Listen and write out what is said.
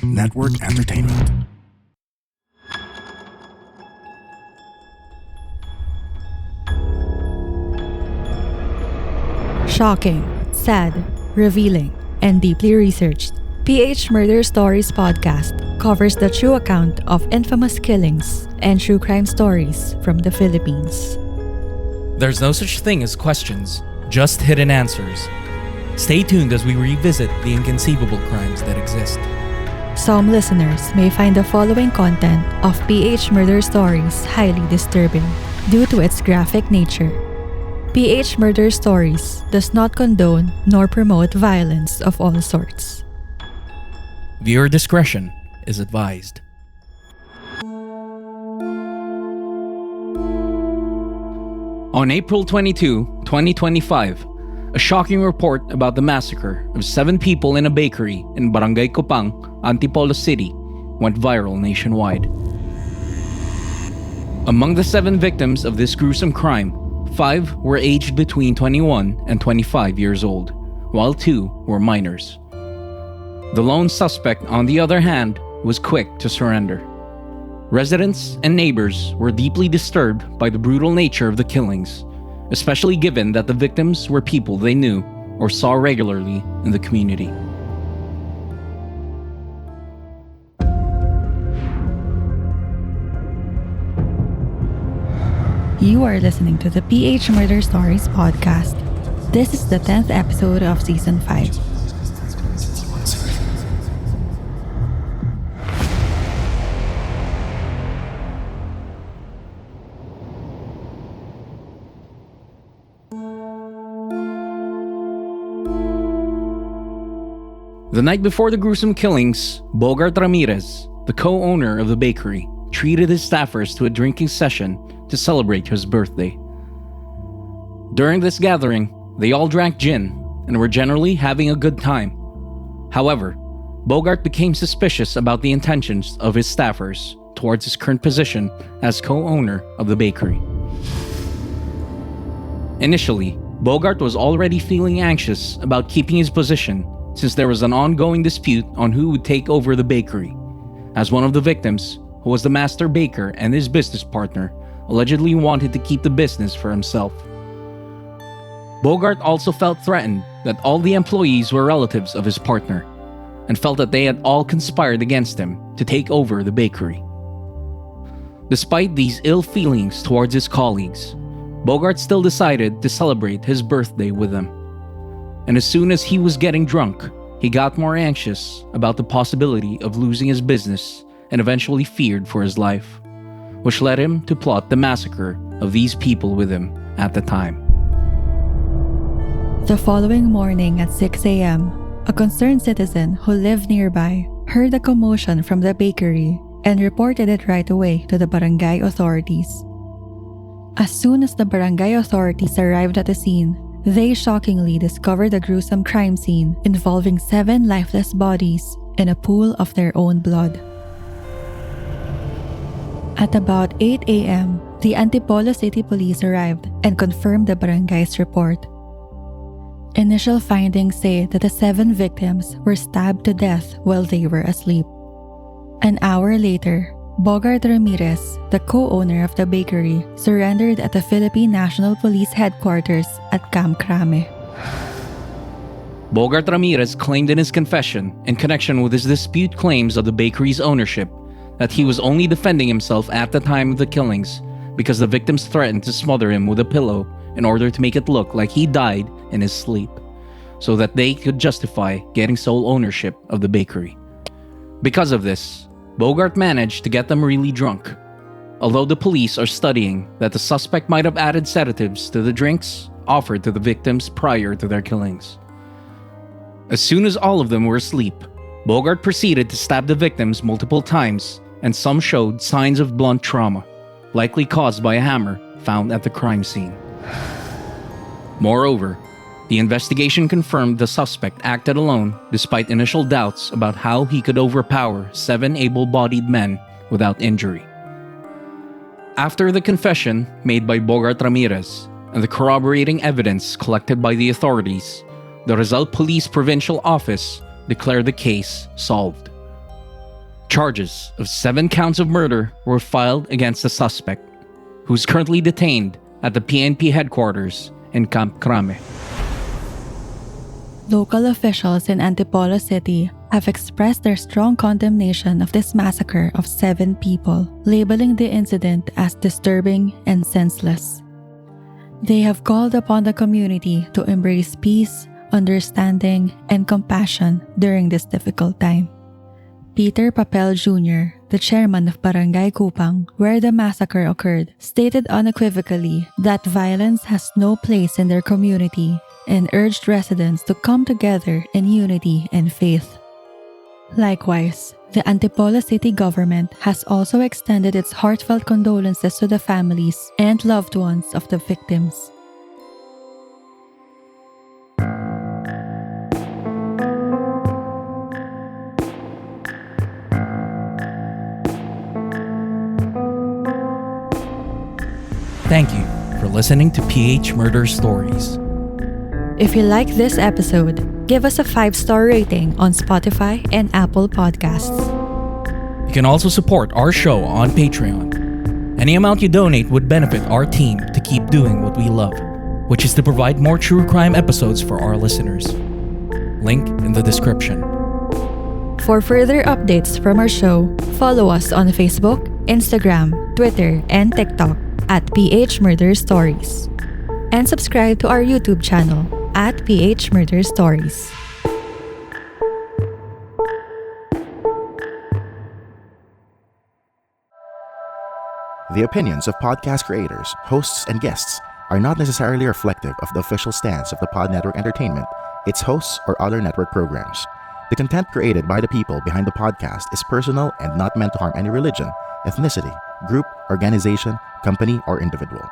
Network Entertainment. Shocking, sad, revealing, and deeply researched, PH Murder Stories podcast covers the true account of infamous killings and true crime stories from the Philippines. There's no such thing as questions, just hidden answers. Stay tuned as we revisit the inconceivable crimes that exist. Some listeners may find the following content of PH Murder Stories highly disturbing due to its graphic nature. PH Murder Stories does not condone nor promote violence of all sorts. Viewer discretion is advised. On April 22, 2025, a shocking report about the massacre of 7 people in a bakery in Barangay Cupang, Antipolo City, went viral nationwide. Among the 7 victims of this gruesome crime, 5 were aged between 21 and 25 years old, while 2 were minors. The lone suspect, on the other hand, was quick to surrender. Residents and neighbors were deeply disturbed by the brutal nature of the killings, especially given that the victims were people they knew or saw regularly in the community. You are listening to the PH Murder Stories podcast. This is the 10th episode of Season 5. The night before the gruesome killings, Bogart Ramirez, the co-owner of the bakery, treated his staffers to a drinking session to celebrate his birthday. During this gathering, they all drank gin and were generally having a good time. However, Bogart became suspicious about the intentions of his staffers towards his current position as co-owner of the bakery. Initially, Bogart was already feeling anxious about keeping his position since there was an ongoing dispute on who would take over the bakery, as one of the victims, who was the master baker and his business partner, allegedly wanted to keep the business for himself. Bogart also felt threatened that all the employees were relatives of his partner, and felt that they had all conspired against him to take over the bakery. Despite these ill feelings towards his colleagues, Bogart still decided to celebrate his birthday with them. And as soon as he was getting drunk, he got more anxious about the possibility of losing his business and eventually feared for his life, which led him to plot the massacre of these people with him at the time. The following morning at 6 a.m., a concerned citizen who lived nearby heard a commotion from the bakery and reported it right away to the barangay authorities. As soon as the barangay authorities arrived at the scene, they shockingly discovered a gruesome crime scene involving 7 lifeless bodies in a pool of their own blood. At about 8 a.m., the Antipolo City police arrived and confirmed the barangay's report. Initial findings say that the 7 victims were stabbed to death while they were asleep. An hour later, Bogart Ramirez, the co-owner of the bakery, surrendered at the Philippine National Police Headquarters at Camp Crame. Bogart Ramirez claimed in his confession, in connection with his dispute claims of the bakery's ownership, that he was only defending himself at the time of the killings because the victims threatened to smother him with a pillow in order to make it look like he died in his sleep, so that they could justify getting sole ownership of the bakery. Because of this, Bogart managed to get them really drunk, although the police are studying that the suspect might have added sedatives to the drinks offered to the victims prior to their killings. As soon as all of them were asleep, Bogart proceeded to stab the victims multiple times, and some showed signs of blunt trauma, likely caused by a hammer found at the crime scene. Moreover, the investigation confirmed the suspect acted alone despite initial doubts about how he could overpower 7 able-bodied men without injury. After the confession made by Bogart Ramirez and the corroborating evidence collected by the authorities, the Rizal Police Provincial Office declared the case solved. Charges of 7 counts of murder were filed against the suspect, who's currently detained at the PNP headquarters in Camp Crame. Local officials in Antipolo City have expressed their strong condemnation of this massacre of 7 people, labeling the incident as disturbing and senseless. They have called upon the community to embrace peace, understanding, and compassion during this difficult time. Peter Papel Jr., the chairman of Barangay Cupang, where the massacre occurred, stated unequivocally that violence has no place in their community and urged residents to come together in unity and faith. Likewise, the Antipolo City government has also extended its heartfelt condolences to the families and loved ones of the victims. Thank you for listening to PH Murder Stories. If you like this episode, give us a 5-star rating on Spotify and Apple Podcasts. You can also support our show on Patreon. Any amount you donate would benefit our team to keep doing what we love, which is to provide more true crime episodes for our listeners. Link in the description. For further updates from our show, follow us on Facebook, Instagram, Twitter, and TikTok at PH Murder Stories. And subscribe to our YouTube channel at PH Murder Stories. The opinions of podcast creators, hosts, and guests are not necessarily reflective of the official stance of the Pod Network Entertainment, its hosts, or other network programs. The content created by the people behind the podcast is personal and not meant to harm any religion, ethnicity, group, organization, company, or individual.